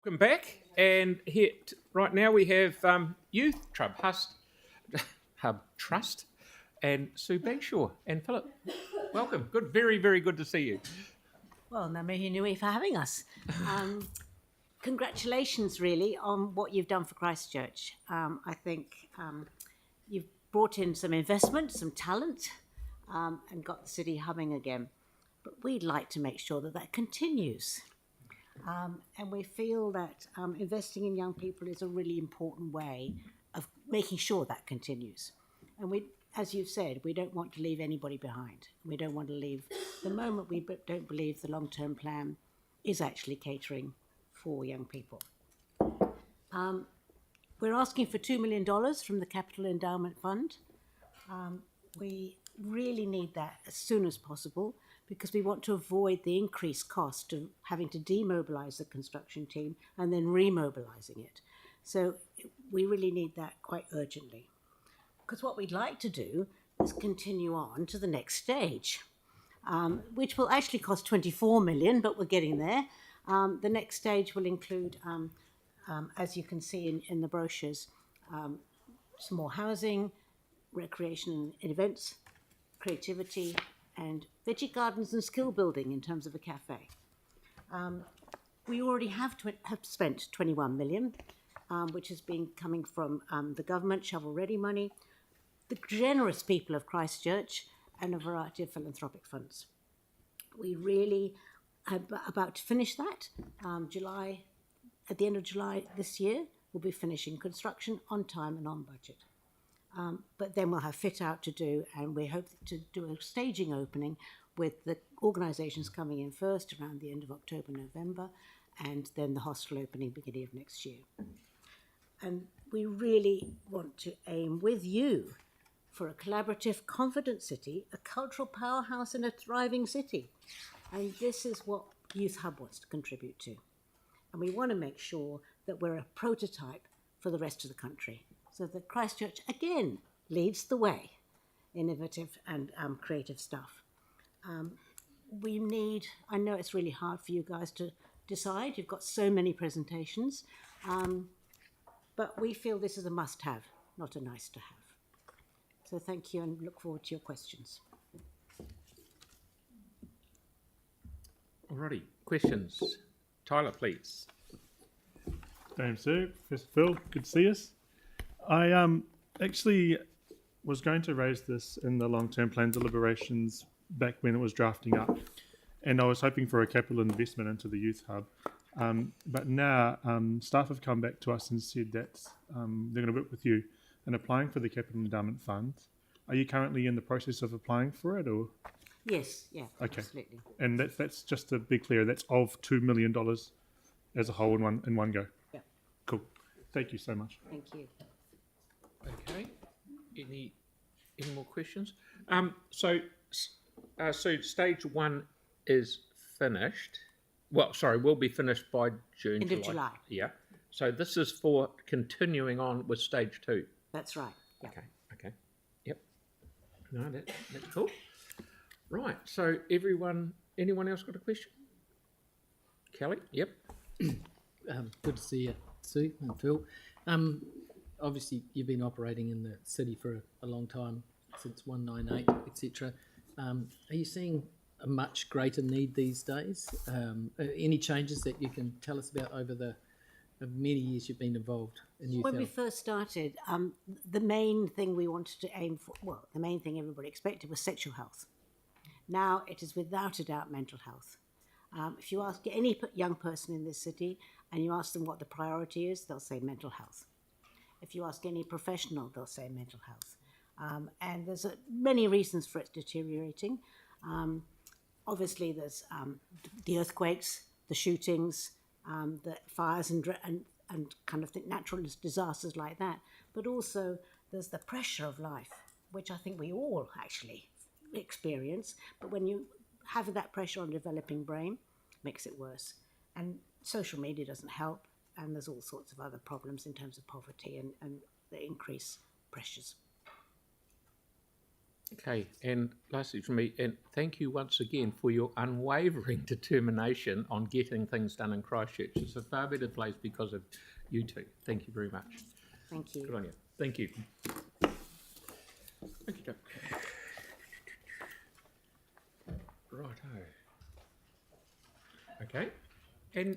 Welcome back, and here right now we have Youth Hub Trust and Sue Bagshaw and Philip. Welcome. Good, very, very good to see you. Well, ngā mihi nui for having us. Congratulations, really, on what you've done for Christchurch. I think you've brought in some investment, some talent, and got the city humming again. But we'd like to make sure that that continues. And we feel that investing in young people is a really important way of making sure that continues. And we, as you've said, we don't want to leave anybody behind. We don't want to leave the moment we don't believe the long-term plan is actually catering for young people. We're asking for $2 million from the Capital Endowment Fund. We really need that as soon as possible because we want to avoid the increased cost of having to demobilise the construction team and then remobilising it. So we really need that quite urgently. Because what we'd like to do is continue on to the next stage, which will actually cost 24 million, but we're getting there. The next stage will include, as you can see in the brochures, some more housing, recreation and events, creativity, and veggie gardens and skill building in terms of a cafe. We already have spent 21 million, which has been coming from the government, shovel-ready money, the generous people of Christchurch, and a variety of philanthropic funds. We really are about to finish that. At the end of July this year, we'll be finishing construction on time and on budget. But then we'll have fit out to do, and we hope to do a staging opening with the organisations coming in first around the end of October, November, and then the hostel opening beginning of next year. And we really want to aim with you for a collaborative, confident city, a cultural powerhouse and a thriving city. And this is what Youth Hub wants to contribute to. And we want to make sure that we're a prototype for the rest of the country, so that Christchurch, again, leads the way, innovative and creative stuff. I know it's really hard for you guys to decide. You've got so many presentations, but we feel this is a must-have, not a nice-to-have. So thank you and look forward to your questions. Alrighty, questions. Tyler, please. Dame Sue, Professor Phil, good to see us. I actually was going to raise this in the long-term plan deliberations back when it was drafting up, and I was hoping for a capital investment into the Youth Hub. But now staff have come back to us and said that they're going to work with you in applying for the Capital Endowment Fund. Are you currently in the process of applying for it, or? Yes, yeah, okay. Absolutely. And that's just to be clear, that's of $2 million as a whole in one go. Yeah. Cool. Thank you so much. Thank you. Okay. Any more questions? So stage one is finished. Well, sorry, will be finished by June. End of July. Yeah. So this is for continuing on with stage two. That's right. Yeah. Okay. Yep. No, that's cool. Right. So anyone else got a question? Kelly? Yep. Good to see you, Sue and Phil. Obviously, you've been operating in the city for a long time, since 198, etc. Are you seeing a much greater need these days? Any changes that you can tell us about over the many years you've been involved in youth? When we first started, the main thing we wanted to aim for, well, the main thing everybody expected was sexual health. Now it is without a doubt mental health. If you ask any young person in this city and you ask them what the priority is, they'll say mental health. If you ask any professional, they'll say mental health. And there's many reasons for it deteriorating. Obviously, there's the earthquakes, the shootings, the fires and kind of natural disasters like that. But also, there's the pressure of life, which I think we all actually experience. But when you have that pressure on a developing brain, it makes it worse. And social media doesn't help. And there's all sorts of other problems in terms of poverty and the increased pressures. Okay, and lastly from me, and thank you once again for your unwavering determination on getting things done in Christchurch. It's a far better place because of you two. Thank you very much. Thank you. Good on you. Thank you. Okay. Righto. Okay. And